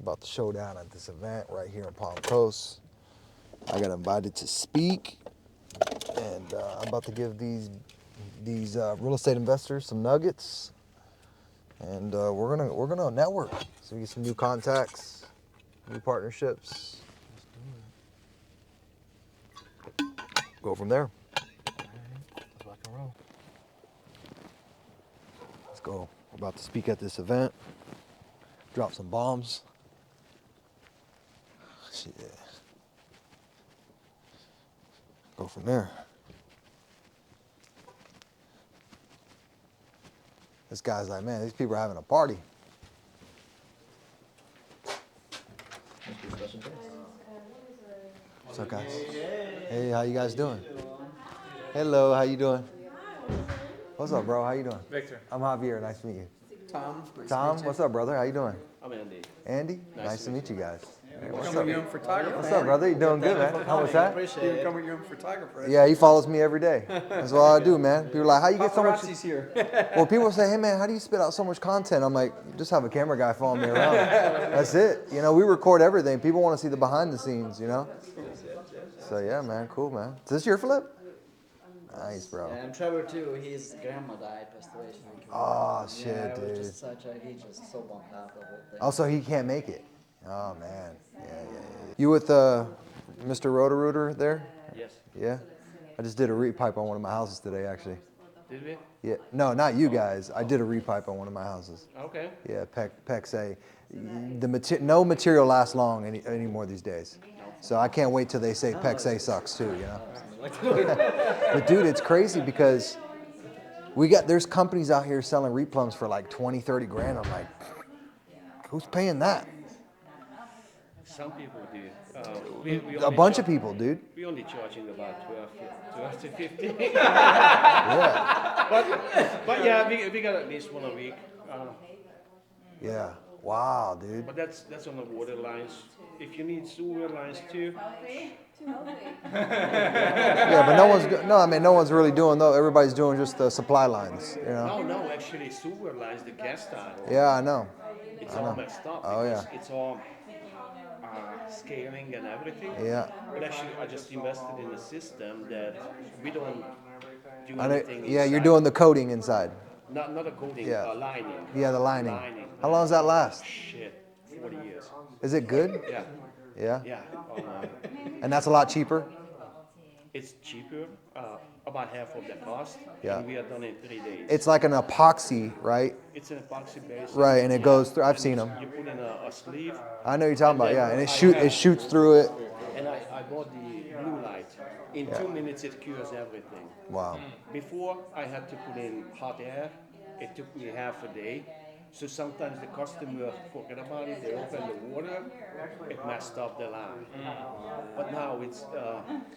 about to show down at this event right here in Palm Coast. I got invited to speak, and I'm about to give these real estate investors some nuggets, and we're gonna network, so we get some new contacts, new partnerships. Go from there. Let's rock and roll. Let's go. We're about to speak at this event. Drop some bombs. Shit. Go from there. This guy's like, man, these people are having a party. What's up, guys? Hey, how you guys doing? Hello, how you doing? What's up, bro? How you doing? Victor. I'm Javier. Nice to meet you. Tom. Tom, what's up, brother? How you doing? I'm Andy. Andy? Nice to meet you guys. Hey, what's Come up? with your own photographer. What's up, brother? You doing good, man? How was that? You come with your own photographer. Yeah, he follows me every day. That's all I do, man. People are like, how you get so much? Paparazzi's here. Well, people say, hey, man, how do you spit out so much content? I'm like, just have a camera guy following me around. That's it. You know, we record everything. People want to see the behind the scenes, you know? So, yeah, man, cool, man. Is this your flip? Nice, bro. And Trevor too, his grandma died, passed away. Oh, shit, yeah, dude. Just he just so bumped out the whole thing. Also, he can't make it. Oh, man. Yeah. You with Mr. Roto-Rooter there? Yes. Yeah? I just did a repipe on one of my houses today, actually. Did we? Yeah. No, not you guys. I did a repipe on one of my houses. Okay. Yeah, PEX A. No material lasts long anymore these days. So I can't wait till they say PEX A sucks too, you know? But dude, it's crazy because there's companies out here selling replums for like 20, 30 grand. I'm like, who's paying that? Some people do. A bunch of people, dude. We only charging about 12 to 15. Yeah. But yeah, we got at least one a week. Yeah. Wow, dude. But that's on the water lines. If you need sewer lines too. Yeah, but no one's really doing though. Everybody's doing just the supply lines, you know. No, actually sewer lines, the gas style. Yeah, I know. It's all messed up. Oh yeah. It's all scaling and everything. Yeah. But actually, I just invested in a system that we don't do anything. Yeah, you're inside. doing the coating inside. Not a coating, Yeah. lining. Yeah, the lining. How long does that last? Shit, 40 years. Is it good? Yeah. Yeah. Yeah. And that's a lot cheaper? It's cheaper, about half of the cost. Yeah. And we are done in 3 days. It's like an epoxy, right? It's an epoxy base. Right, and it goes through. I've seen them. You put in a sleeve. I know you're talking about, yeah, and it shoots through it. And I bought the blue light. In 2 minutes, it cures everything. Wow. Before, I had to put in hot air. It took me half a day. So sometimes the customer forget about it. They open the water. It messed up the line. But now it's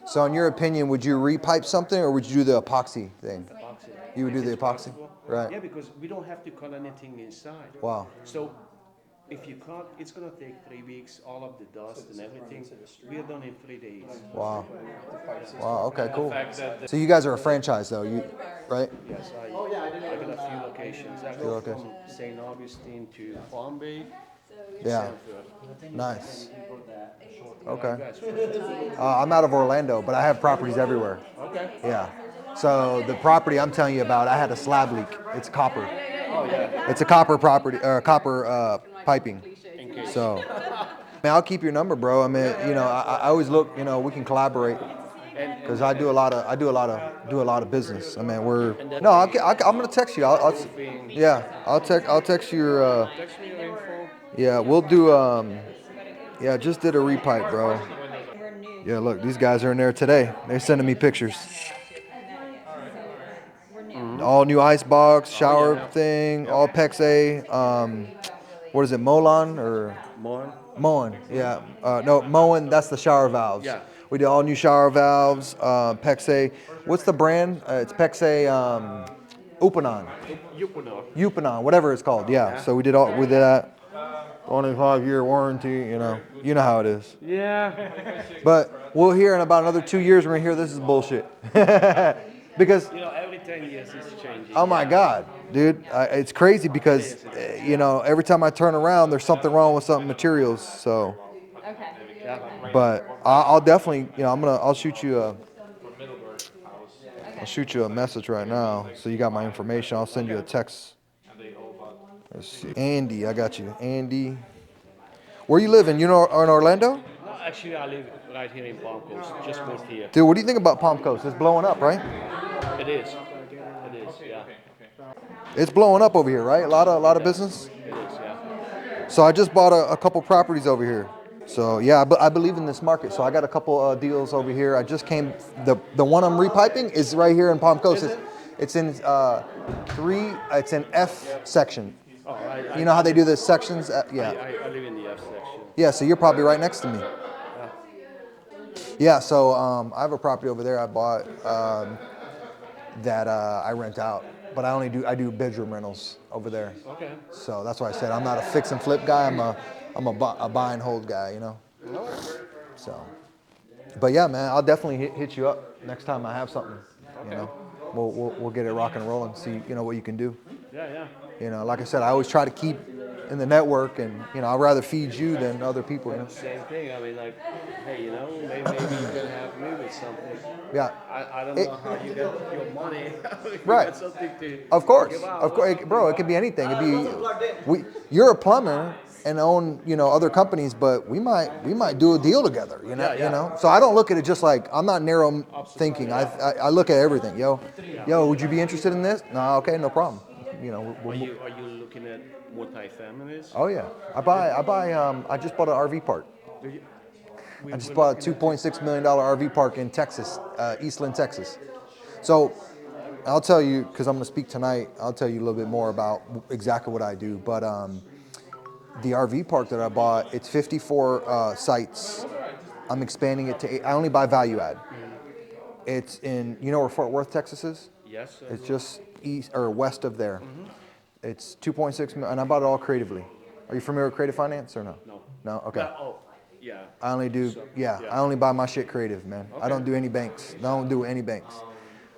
So in your opinion, would you repipe something or would you do the epoxy thing? epoxy. You would do the It's epoxy? possible. Right. Yeah, because we don't have to cut anything inside. Wow. So if you cut, it's gonna take 3 weeks. All of the dust and everything. We are done in 3 days. Wow. Wow, okay, cool. So you guys are a franchise though, right? Yes, I got a few locations. I go from St. Augustine to Palm Bay. Yeah. Nice. Okay. Guys, I'm out of Orlando, but I have properties everywhere. okay. Yeah. So the property I'm telling you about, I had a slab leak. It's copper. Oh yeah. It's a copper property, or copper piping. So, man, I'll keep your number, bro. I mean, you know, I always look, you know, we can collaborate because I do a lot of business. I mean, I'm gonna text you. I'll text you your. Text me your info. Yeah, we'll do. Yeah, just did a repipe, bro. Yeah, look, these guys are in there today. They're sending me pictures. All new ice box, shower thing, all PEX A. What is it, Molon or? Moen, yeah. No, Moen, that's the shower valves. Yeah. We did all new shower valves, PEX A. What's the brand? It's PEX A Upanon. Upanon, whatever it's called. Yeah. So we did that. 25-year warranty, you know how it is. Yeah. But we'll hear in about another 2 years, we're gonna hear this is bullshit. Because every 10 years it's changing. oh my God, dude, it's crazy because every time I turn around, there's something wrong with some materials. So, Okay. Yeah. but I'll definitely, I'll shoot you a message right now, so you got my information. I'll send you a text. Let's see, Andy, I got you, Andy. Where you living? You know, in Orlando? No, actually, I live right here in Palm Coast. Just moved here. Dude, what do you think about Palm Coast? It's blowing up, right? It is. It is. Yeah. It's blowing up over here, right? A lot of business. It is. Yeah. So I just bought a couple properties over here. So yeah, I believe in this market. So I got a couple deals over here. I just came. The one I'm repiping is right here in Palm Coast. It's in It's in F section. Oh, You know how they do the sections? Yeah. I live in the F section. Yeah. So you're probably right next to me. Yeah. So I have a property over there I bought that I rent out, but I do bedroom rentals over there. Okay. So that's why I said I'm not a fix and flip guy. I'm a buy and hold guy, So, but yeah, man, I'll definitely hit you up next time I have something. We'll get it rock and roll and see what you can do. Yeah. Like I said, I always try to keep in the network, and I'd rather feed you than other people. Same thing. I mean, like, hey, maybe you can help me with something. Yeah. I don't know how you get your money. You Right. get something to Of course, give out. bro. It could be anything. You're a plumber and own other companies, but we might do a deal together. Yeah. So I don't look at it just like I'm not narrow thinking. I look at everything. Yo, would you be interested in this? No, okay, no problem. Are you looking at multi-families? Oh yeah, I buy. I just bought an RV park. I just bought a $2.6 million RV park in Texas, Eastland, Texas. So I'll tell you, because I'm going to speak tonight, I'll tell you a little bit more about exactly what I do. But the RV park that I bought, it's 54 sites. I'm expanding it to 8. I only buy value add. It's in, where Fort Worth, Texas is? Yes. It's just east or west of there. It's 2.6 million, and I bought it all creatively. Are you familiar with creative finance or no? No. No? Okay. Yeah. I only do, I only buy my shit creative, man. I don't do any banks. I don't do any banks.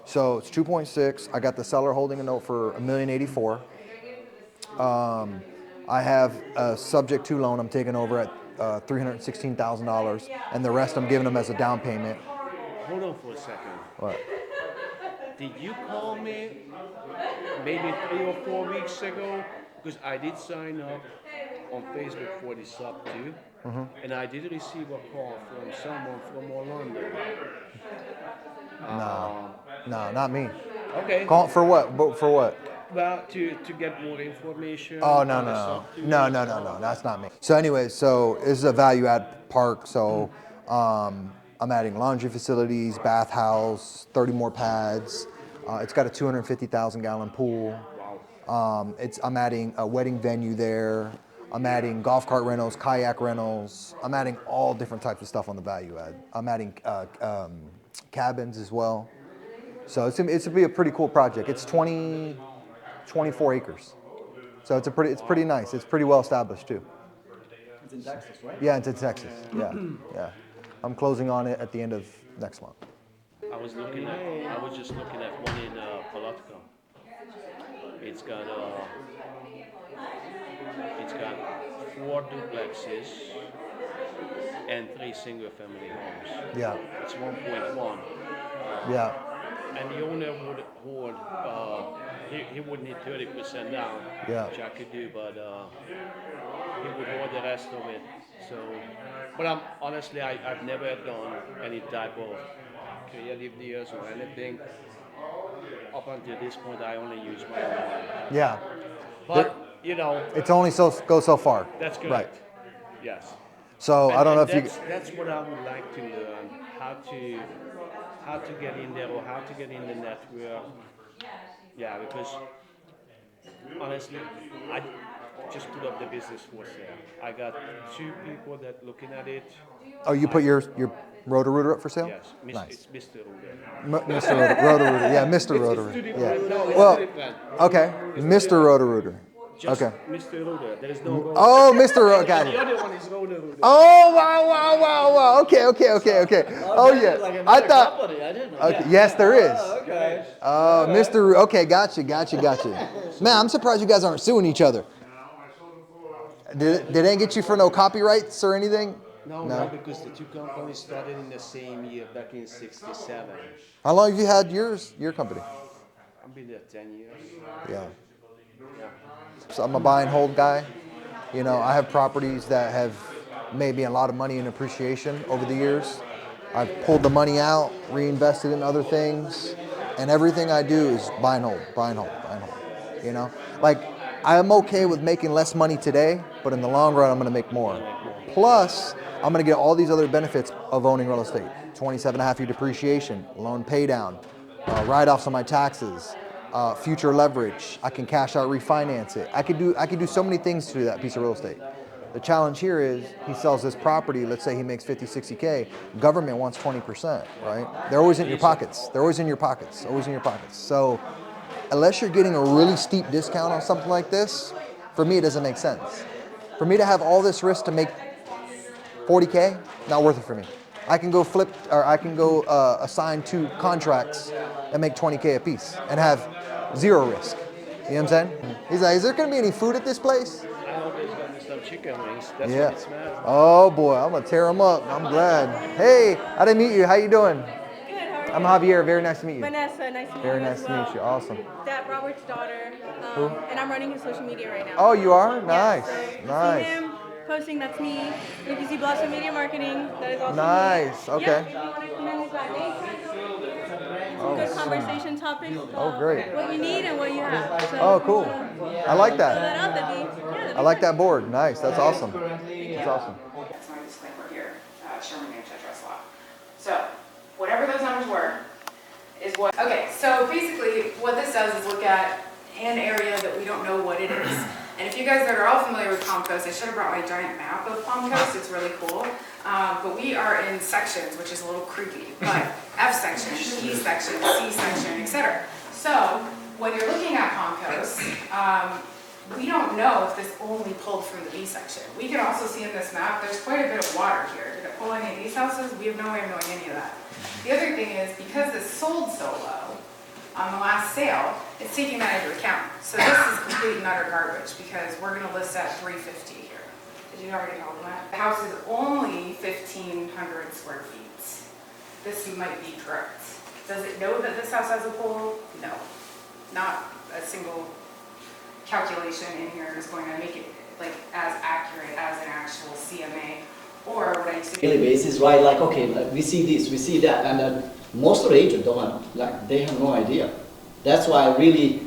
So it's 2.6. I got the seller holding a note for $1,084,000. I have a subject to loan I'm taking over at $316,000, and the rest I'm giving them as a down payment. Hold on for a second. What? Did you call me maybe 3 or 4 weeks ago? Because I did sign up on Facebook for the Subto, and I did receive a call from someone from Orlando. No, not me. Okay. Call for what? For what? Well, to get more information. Oh, on the no. Subto. No, that's not me. So anyway, this is a value add park. So I'm adding laundry facilities, bathhouse, 30 more pads. It's got a 250,000 gallon pool. Wow. I'm adding a wedding venue there. I'm adding golf cart rentals, kayak rentals. I'm adding all different types of stuff on the value add. I'm adding cabins as well. So it's gonna be a pretty cool project. It's 24 acres. So it's pretty nice. It's pretty well established too. It's in Texas, right? Yeah, it's in Texas. Yeah. I'm closing on it at the end of next month. I was just looking at one in Palatka. It's got 4 duplexes and 3 single-family homes. Yeah. It's 1.1. Yeah. And the owner would he would need 30% down, Yeah. which I could do, but he would hold the rest of it. So, but honestly, I've never done any type of creative deals or anything. Up until this point, I only use my own money. Yeah. But It's only goes so far. that's correct. Right. Yes. So I don't know if you. That's what I would like to learn, how to get in there or how to get in the network. Yeah, because honestly, I just put up the business for sale. I got 2 people that looking at it. Oh, you put your Roto-Rooter up for sale? Yes, Nice. it's Mr. Ruder. Mr. Roto-Rooter. Yeah, Mr. Roto-Rooter. Yeah. No, it's Well, different. okay. Mr. Roto-Rooter. Just Okay. Mr. Roder. There is no Roder. Oh, Mr. Got The it. other one is Roder. Oh, wow. Okay. Oh, there's yeah. like I another thought. company. I didn't know. Okay. Yes, there is. Oh, okay. Mr. Okay, gotcha. Man, I'm surprised you guys aren't suing each other. Did they get you for no copyrights or anything? No, because the two companies started in the same year, back in '67. How long have you had your company? I've been there 10 years. Yeah. So I'm a buy and hold guy. You know, I have properties that have made me a lot of money in appreciation over the years. I've pulled the money out, reinvested in other things, and everything I do is buy and hold. You know, like I'm okay with making less money today, but in the long run, I'm going to make more. Plus, I'm going to get all these other benefits of owning real estate: 27.5 year depreciation, loan pay down, write-offs on my taxes, future leverage. I can cash out, refinance it. I could do so many things to that piece of real estate. The challenge here is he sells this property, let's say he makes 50, 60K, government wants 20%, right? They're always in your pockets. So unless you're getting a really steep discount on something like this, for me, it doesn't make sense. For me to have all this risk to make 40K, not worth it for me. I can go flip, or I can go assign 2 contracts and make 20K a piece and have 0 risk. You know what I'm saying? He's like, is there gonna be any food at this place? I hope there's going to be some chicken wings. That's Yeah. what it smells. Oh boy, I'm gonna tear them up. I'm glad. Hey, I didn't meet you. How you doing? Good, how are you? I'm Javier. Very nice to meet you. Vanessa, nice to meet Very you nice as to well. meet you. Awesome. That Robert's daughter, and I'm running his social media right now. Oh, you are? Yeah, Nice. so you Nice. see him posting, that's me. If you see Blossom Media Marketing, that is also Nice, me. okay. Yeah, if you want to come in, we've got names. Some good conversation topics. Oh, great. What you need and what you have. So Oh, if you cool. wanna I like fill that. that out, that'd I be like fun. that board. Nice. That's awesome. That's awesome. That's my disclaimer here, Sherman antitrust law. So, whatever those numbers were, is what, okay, so basically what this does is look at an area that we don't know what it is. And if you guys that are all familiar with Palm Coast, I should have brought my giant map of Palm Coast, it's really cool. But we are in sections, which is a little creepy, but F section, E section, C section, etc. So, when you're looking at Palm Coast, we don't know if this only pulled from the B section. We can also see in this map, there's quite a bit of water here. Did it pull any of these houses? We have no way of knowing any of that. The other thing is, because this sold so low on the last sale, it's taking that into account. So this is complete and utter garbage, because we're gonna list at 350 here. Did you already tell them that? The house is only 1,500 square feet. This might be correct. Does it know that this house has a pool? No. Not a single calculation in here is going to make it like as accurate as an actual CMA or what I used to Daily basis, right? Like, okay, like, we see this, we see that, and most of the agents don't have, like, they have no idea. That's why I really,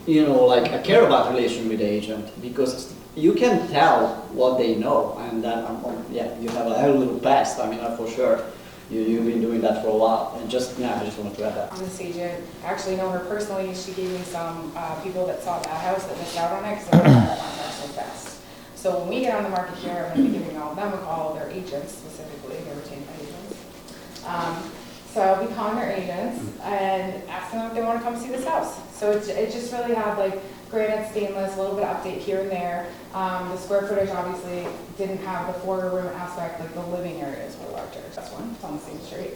you know, like, I care about relation with the agent, because you can tell what they know, and then, yeah, you have a little past, I mean, for sure. You've been doing that for a while, and just, yeah, I just wanted to add that. I'm this agent. I actually know her personally. She gave me some people that saw that house that missed out on it because they were on that so fast. So when we get on the market here, I'm going to be giving all of them a call, their agents specifically, they're retained by agents. So I'll be calling their agents and asking them if they want to come see this house. So it just really had like granite, stainless, a little bit of update here and there. The square footage obviously didn't have the 4-room aspect, like the living areas were larger. That's one, it's on the same street.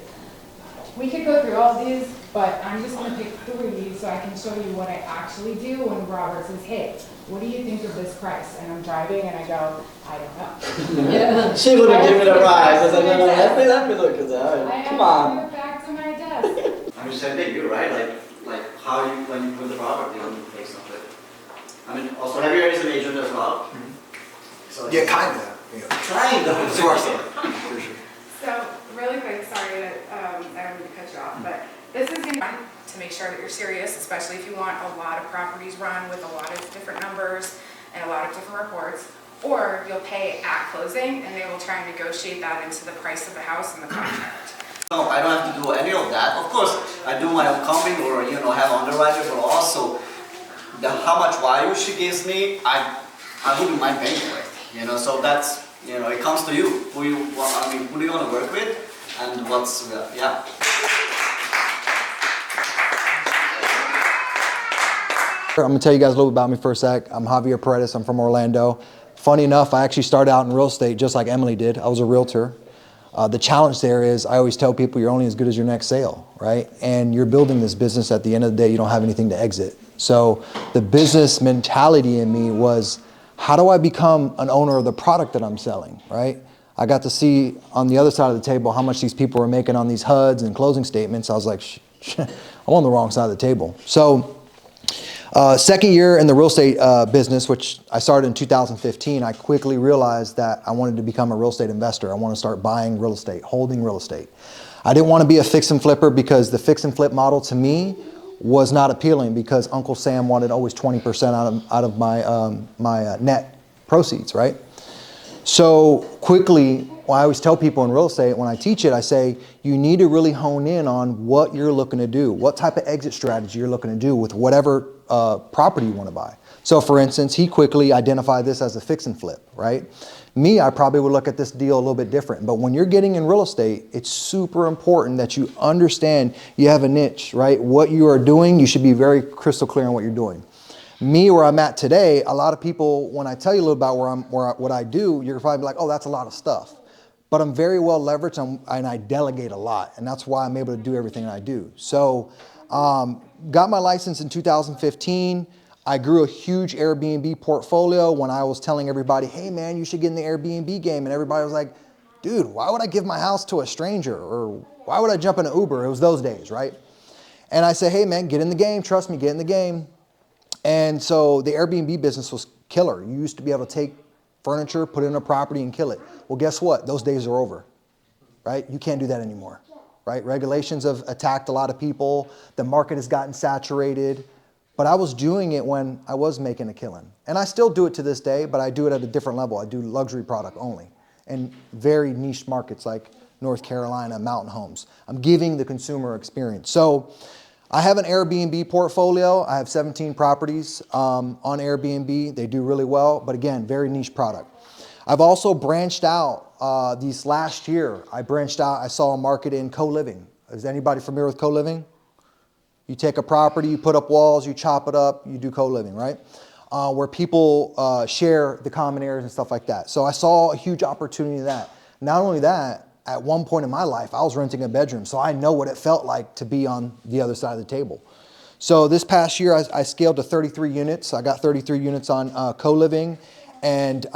We could go through all of these, but I'm just going to pick 3 so I can show you what I actually do when Robert says, hey, what do you think of this price? And I'm driving and I go, I don't know. Yeah, she wouldn't give it a rise. I was like, no, let me look at that. Come on. I have to go back to my desk. I'm just saying, you right? Like how you when you put the property on the place of it. I mean, also have you already an agent as well? So Yeah, kind of. Yeah. Kind of, sort of. For sure. So, really quick, sorry that I don't mean to cut you off, but this is going to make sure that you're serious, especially if you want a lot of properties run with a lot of different numbers and a lot of different reports, or you'll pay at closing and they will try and negotiate that into the price of the house and the contract. No, I don't have to do any of that. Of course, I do my own comping or have underwriter, but also how much value she gives me, I wouldn't mind paying for it. So that's it comes to you. Who do you want to work with, and what's yeah. I'm gonna tell you guys a little bit about me for a sec. I'm Javier Paredes, I'm from Orlando. Funny enough, I actually started out in real estate just like Emily did. I was a realtor. The challenge there is I always tell people you're only as good as your next sale, right? And you're building this business, at the end of the day, you don't have anything to exit. So the business mentality in me was, how do I become an owner of the product that I'm selling, right? I got to see on the other side of the table how much these people were making on these HUDs and closing statements. I was like, I'm on the wrong side of the table. So second year in the real estate business, which I started in 2015, I quickly realized that I wanted to become a real estate investor. I want to start buying real estate, holding real estate. I didn't want to be a fix and flipper because the fix and flip model to me was not appealing, because Uncle Sam wanted always 20% out of my net proceeds, right? So quickly, well, I always tell people in real estate, when I teach it, I say, you need to really hone in on what you're looking to do, what type of exit strategy you're looking to do with whatever property you want to buy. So for instance, he quickly identified this as a fix and flip, right? Me, I probably would look at this deal a little bit different. But when you're getting in real estate, it's super important that you understand you have a niche, right? What you are doing, you should be very crystal clear on what you're doing. Me, where I'm at today, a lot of people, when I tell you a little about what I do, you're probably like, oh, that's a lot of stuff. But I'm very well leveraged and I delegate a lot. And that's why I'm able to do everything I do. So got my license in 2015. I grew a huge Airbnb portfolio when I was telling everybody, hey man, you should get in the Airbnb game. And everybody was like, dude, why would I give my house to a stranger? Or why would I jump in an Uber? It was those days, right? And I said, hey man, get in the game. Trust me, get in the game. And so the Airbnb business was killer. You used to be able to take furniture, put it in a property and kill it. Well, guess what? Those days are over, right? You can't do that anymore, right? Regulations have attacked a lot of people. The market has gotten saturated. But I was doing it when I was making a killing. And I still do it to this day, but I do it at a different level. I do luxury product only in very niche markets like North Carolina, mountain homes. I'm giving the consumer experience. So I have an Airbnb portfolio. I have 17 properties on Airbnb. They do really well, but again, very niche product. I've also branched out these last year. I branched out, I saw a market in co-living. Is anybody familiar with co-living? You take a property, you put up walls, you chop it up, you do co-living, right? Where people share the common areas and stuff like that. So I saw a huge opportunity in that. Not only that, at one point in my life, I was renting a bedroom, so I know what it felt like to be on the other side of the table. So this past year, I scaled to 33 units. I got 33 units on co-living. And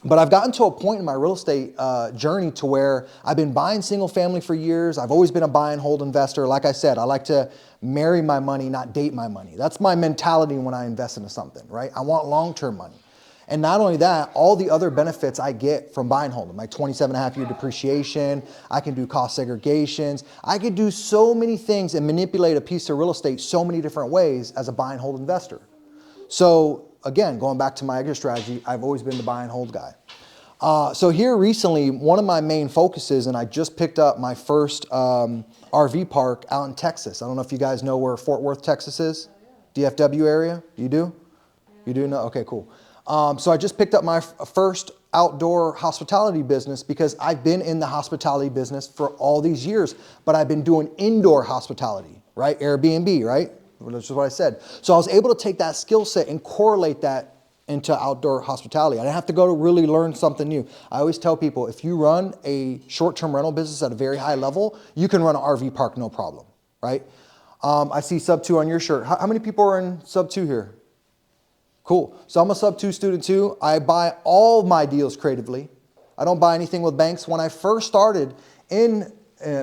but I've gotten to a point in my real estate journey to where I've been buying single family for years. I've always been a buy and hold investor. Like I said, I like to marry my money, not date my money. That's my mentality when I invest into something, right? I want long-term money. And not only that, all the other benefits I get from buy and hold, my 27.5-year depreciation, I can do cost segregations. I could do so many things and manipulate a piece of real estate so many different ways as a buy and hold investor. So again, going back to my exit strategy, I've always been the buy and hold guy. So here recently, one of my main focuses, and I just picked up my first RV park out in Texas. I don't know if you guys know where Fort Worth, Texas is, DFW area. You do? You do know? Okay, cool. So I just picked up my first outdoor hospitality business because I've been in the hospitality business for all these years, but I've been doing indoor hospitality, right? Airbnb, right? Which is what I said. So I was able to take that skill set and correlate that into outdoor hospitality. I didn't have to go to really learn something new. I always tell people, if you run a short-term rental business at a very high level, you can run an RV park, no problem, right? I see sub 2 on your shirt. How many people are in sub 2 here? Cool. So I'm a sub 2 student too. I buy all my deals creatively. I don't buy anything with banks. When I first started in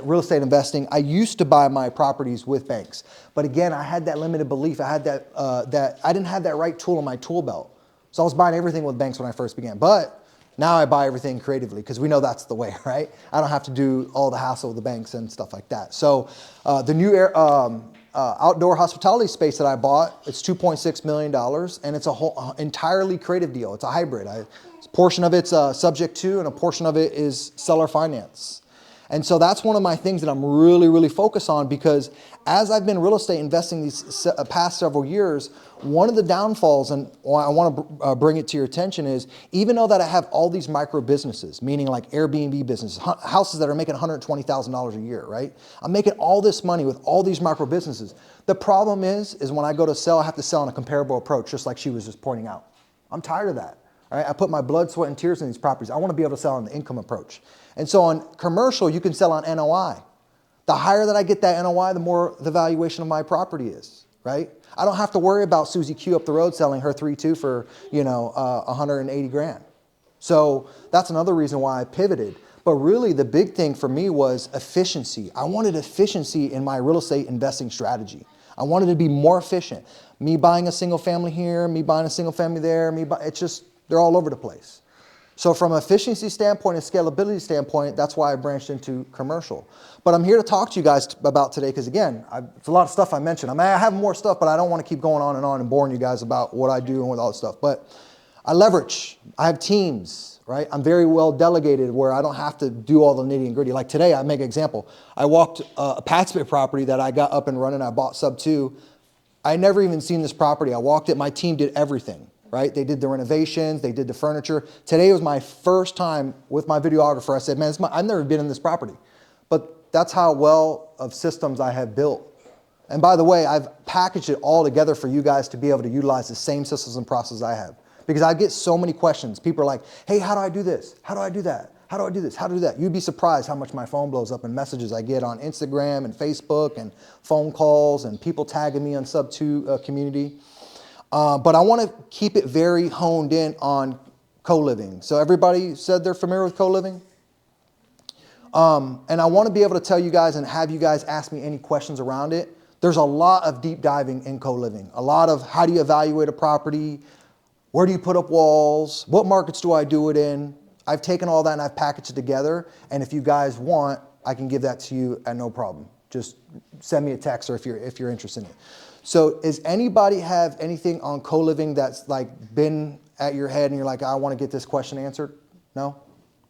real estate investing, I used to buy my properties with banks. But again, I had that limited belief. I had that I didn't have that right tool in my tool belt. So I was buying everything with banks when I first began. But now I buy everything creatively because we know that's the way, right? I don't have to do all the hassle with the banks and stuff like that. So the new outdoor hospitality space that I bought, it's $2.6 million, and it's a whole entirely creative deal. It's a hybrid. A portion of it's subject to, and a portion of it is seller finance. And so that's one of my things that I'm really, really focused on, because as I've been real estate investing these past several years, one of the downfalls, and why I want to bring it to your attention, is even though that I have all these micro businesses, meaning like Airbnb businesses, houses that are making $120,000 a year, right? I'm making all this money with all these micro businesses. The problem is when I go to sell, I have to sell on a comparable approach, just like she was just pointing out. I'm tired of that. Right? I put my blood, sweat, and tears in these properties. I want to be able to sell on the income approach. And so on commercial, you can sell on NOI. The higher that I get that NOI, the more the valuation of my property is, right? I don't have to worry about Susie Q up the road selling her 3.2 for, 180 grand. So that's another reason why I pivoted. But really the big thing for me was efficiency. I wanted efficiency in my real estate investing strategy. I wanted to be more efficient. Me buying a single family here, me buying a single family there, they're all over the place. So from an efficiency standpoint and scalability standpoint, that's why I branched into commercial. But I'm here to talk to you guys about today because, again, it's a lot of stuff I mentioned. I have more stuff, but I don't want to keep going on and boring you guys about what I do and with all this stuff. But I leverage. I have teams, right? I'm very well delegated where I don't have to do all the nitty and gritty. Like today, I make an example. I walked a pad split property that I got up and running. I bought sub 2. I never even seen this property. I walked it. My team did everything. Right? They did the renovations, they did the furniture. Today was my first time with my videographer. I said, man, I've never been in this property. But that's how well of systems I have built. And by the way, I've packaged it all together for you guys to be able to utilize the same systems and processes I have. Because I get so many questions. People are like, hey, how do I do this? How do I do that? How do I do this? How do I do that? You'd be surprised how much my phone blows up and messages I get on Instagram and Facebook and phone calls and people tagging me on Sub 2 community. But I want to keep it very honed in on co-living. So everybody said they're familiar with co-living? And I want to be able to tell you guys and have you guys ask me any questions around it. There's a lot of deep diving in co-living. A lot of how do you evaluate a property? Where do you put up walls? What markets do I do it in? I've taken all that and I've packaged it together. And if you guys want, I can give that to you at no problem. Just send me a text or if you're interested in it. So does anybody have anything on co-living that's like been at your head and you're like, I want to get this question answered? No?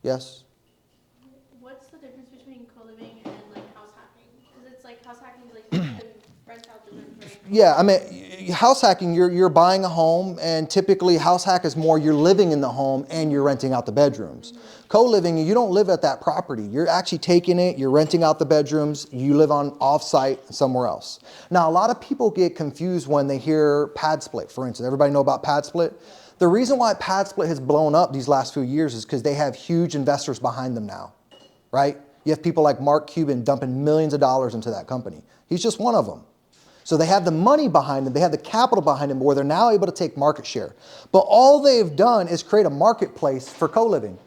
Yes? What's the difference between co-living and like house hacking? Because it's like house hacking is like you can rent out the rooms, right? Yeah, I mean, house hacking, you're buying a home, and typically house hack is more you're living in the home and you're renting out the bedrooms. Mm-hmm. Co-living, you don't live at that property. You're actually taking it, you're renting out the bedrooms, you live on off-site somewhere else. Now, a lot of people get confused when they hear pad split, for instance. Everybody know about pad split? The reason why pad split has blown up these last few years is because they have huge investors behind them now, right? You have people like Mark Cuban dumping millions of dollars into that company. He's just one of them. So they have the money behind them, they have the capital behind them where they're now able to take market share. But all they've done is create a marketplace for co-living.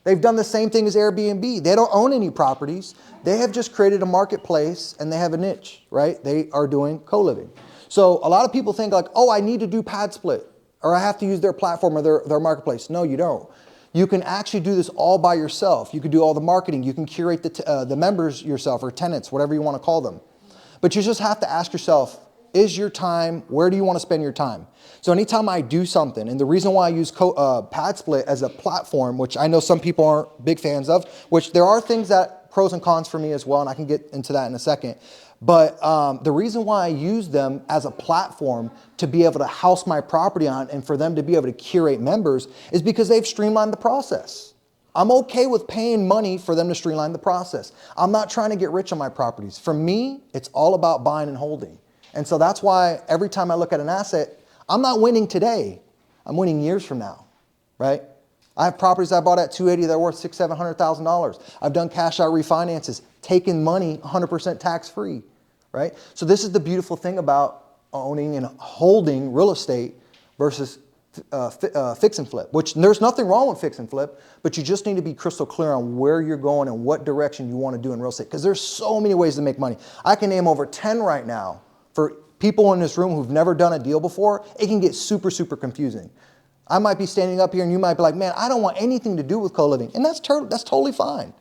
They've done the same thing as Airbnb. They don't own any properties. They have just created a marketplace and they have a niche, right? They are doing co-living. So a lot of people think like, oh, I need to do pad split or I have to use their platform or their marketplace. No, you don't. You can actually do this all by yourself. You can do all the marketing. You can curate the members yourself or tenants, whatever you want to call them. But you just have to ask yourself, is your time, where do you want to spend your time? So anytime I do something, and the reason why I use pad split as a platform, which I know some people aren't big fans of, which there are things that pros and cons for me as well, and I can get into that in a second. But the reason why I use them as a platform to be able to house my property on and for them to be able to curate members is because they've streamlined the process. I'm okay with paying money for them to streamline the process. I'm not trying to get rich on my properties. For me, it's all about buying and holding. And so that's why every time I look at an asset, I'm not winning today. I'm winning years from now, right? I have properties I bought at $280 that are worth $600,000, $700,000. I've done cash out refinances, taken money 100% tax-free, right? So this is the beautiful thing about owning and holding real estate versus fix and flip, which there's nothing wrong with fix and flip, but you just need to be crystal clear on where you're going and what direction you want to do in real estate, because there's so many ways to make money. I can name over 10 right now. For people in this room who've never done a deal before, it can get super, super confusing. I might be standing up here and you might be like, man, I don't want anything to do with co-living. And that's totally fine.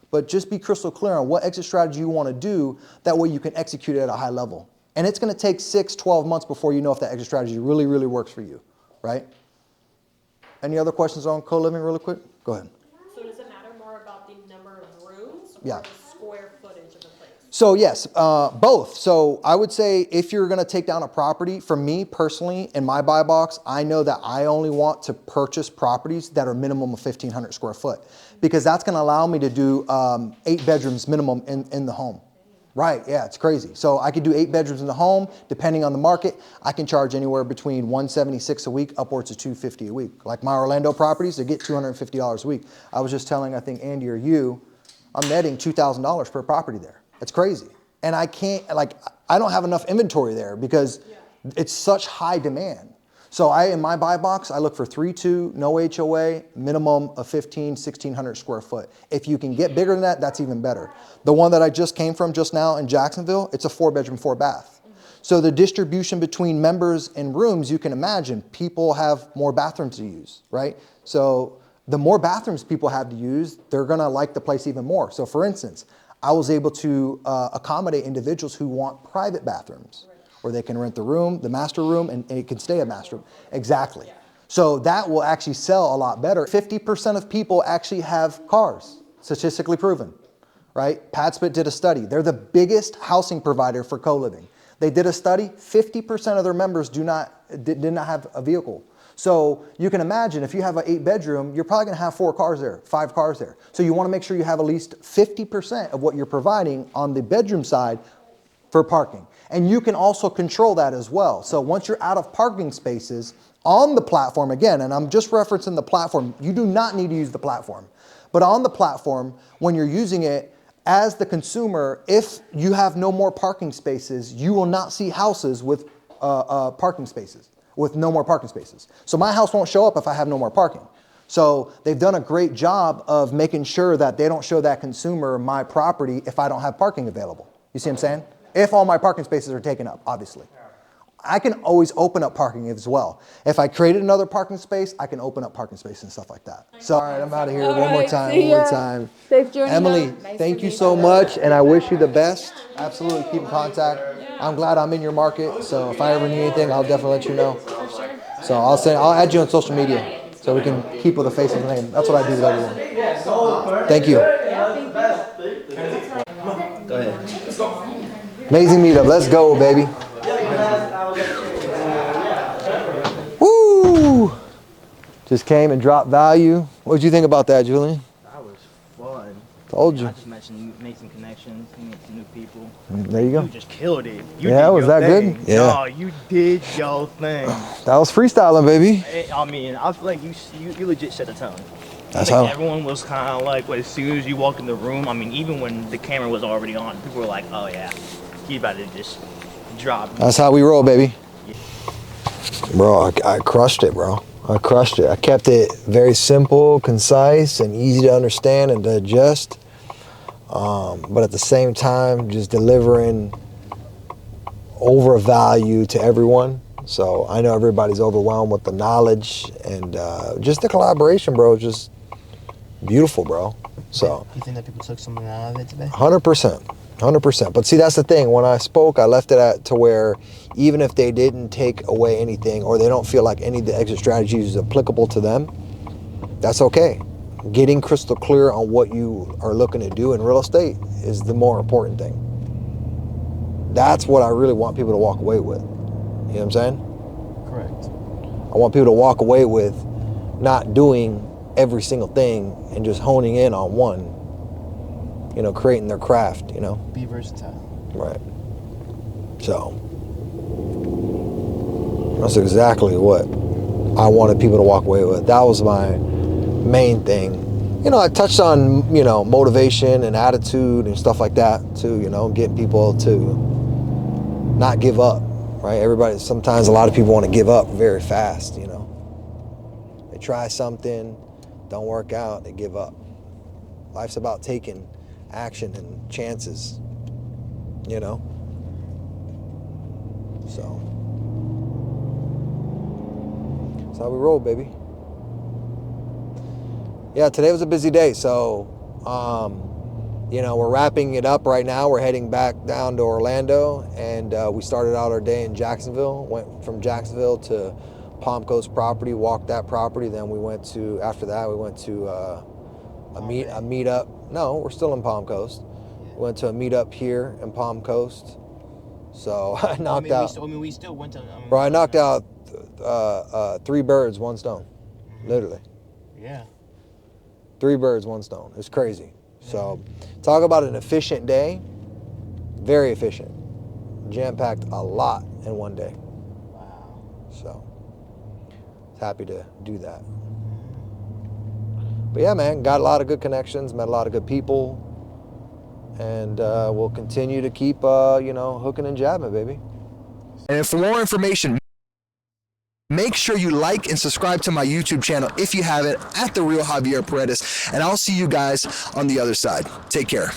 But just be crystal clear on what exit strategy you want to do. That way you can execute it at a high level. And it's going to take 6, 12 months before you know if that exit strategy really, really works for you, right? Any other questions on co-living really quick? Go ahead. So does it matter more about the number of rooms Yeah. or the square footage of the place? So yes, both. So I would say if you're gonna take down a property, for me personally, in my buy box, I know that I only want to purchase properties that are minimum of 1,500 square foot, because that's gonna allow me to do 8 bedrooms minimum in the home. Right, yeah, it's crazy. So I could do 8 bedrooms in the home, depending on the market. I can charge anywhere between $176 a week, upwards to $250 a week. Like my Orlando properties, they get $250 a week. I was just telling, I think, Andy or you, I'm netting $2,000 per property there. It's crazy. And I can't, like, I don't have enough inventory there because it's such high demand. So in my buy box, I look for 3.2, no HOA, minimum of 1,600 square foot. If you can get bigger than that, that's even better. The one that I just came from just now in Jacksonville, it's a 4-bedroom, 4-bath. So the distribution between members and rooms, you can imagine, people have more bathrooms to use, right? So the more bathrooms people have to use, they're gonna like the place even more. So for instance, I was able to accommodate individuals who want private bathrooms, where they can rent the room, the master room, and it can stay a master room. Exactly. So that will actually sell a lot better. 50% of people actually have cars, statistically proven, right? PadSplit did a study. They're the biggest housing provider for co-living. They did a study, 50% of their members did not have a vehicle. So you can imagine if you have an 8-bedroom, you're probably gonna have 4 cars there, 5 cars there. So you wanna make sure you have at least 50% of what you're providing on the bedroom side for parking. And you can also control that as well. So once you're out of parking spaces on the platform, again, and I'm just referencing the platform, you do not need to use the platform. But on the platform, when you're using it, as the consumer, if you have no more parking spaces, you will not see houses with parking spaces, with no more parking spaces. So my house won't show up if I have no more parking. So they've done a great job of making sure that they don't show that consumer my property if I don't have parking available. You see what I'm saying? If all my parking spaces are taken up, obviously. I can always open up parking as well. If I created another parking space, I can open up parking space and stuff like that. So, all right, I'm out of here. One more time. Safe journey. Emily, Nice thank to you meet so much, and I wish you the best. Absolutely, keep in contact. I'm glad I'm in your market, so if I ever need anything, I'll definitely let you know. So I'll add you on social media so we can keep with the face of the name. That's what I do with everyone. Thank you. Go ahead. Amazing meetup. Let's go, baby. Woo! Just came and dropped value. What did you think about that, Julian? That was fun. Told you. I just mentioned make some connections, meet some new people. There you go. You just killed it. You Yeah, did was your that thing. good? Yeah. No, you did your thing. That was freestyling, baby. I mean, I feel like you legit set the tone. That's Like, how. everyone was kind of like, as soon as you walked in the room, I mean, even when the camera was already on, people were like, oh yeah, he about to just drop. That's how we roll, baby. Bro, I crushed it, bro. I crushed it. I kept it very simple, concise, and easy to understand and digest. But at the same time, just delivering over value to everyone. So I know everybody's overwhelmed with the knowledge and just the collaboration, bro. Just beautiful, bro. So You think that people took something out of it today? 100%. 100%. But see, that's the thing. When I spoke, I left it to where even if they didn't take away anything or they don't feel like any of the exit strategies is applicable to them, that's okay. Getting crystal clear on what you are looking to do in real estate is the more important thing. That's what I really want people to walk away with. You know what I'm saying? Correct. I want people to walk away with not doing every single thing and just honing in on one. You know, creating their craft, you know? Be versatile. Right. So, that's exactly what I wanted people to walk away with. That was my main thing. You know, I touched on, you know, motivation and attitude and stuff like that too, you know, getting people to not give up, right? Sometimes a lot of people want to give up very fast, you know? They try something, don't work out, they give up. Life's about taking action and chances, you know? So, that's how we roll, baby. Yeah, today was a busy day, so, you know, we're wrapping it up right now. We're heading back down to Orlando, and we started out our day in Jacksonville, went from Jacksonville to Palm Coast property, walked that property, then after that, we went to a meetup No, we're still in Palm Coast. Went to a meetup here in Palm Coast. So I knocked out. We still went to. Bro, I knocked out 3 birds, 1 stone. Literally. Yeah. 3 birds, 1 stone. It's crazy. So talk about an efficient day. Very efficient. Jam-packed a lot in one day. Wow. So happy to do that. But yeah, man, got a lot of good connections, met a lot of good people, and we'll continue to keep, hooking and jabbing, baby. And for more information, make sure you like and subscribe to my YouTube channel if you haven't, at The Real Javier Paredes, and I'll see you guys on the other side. Take care.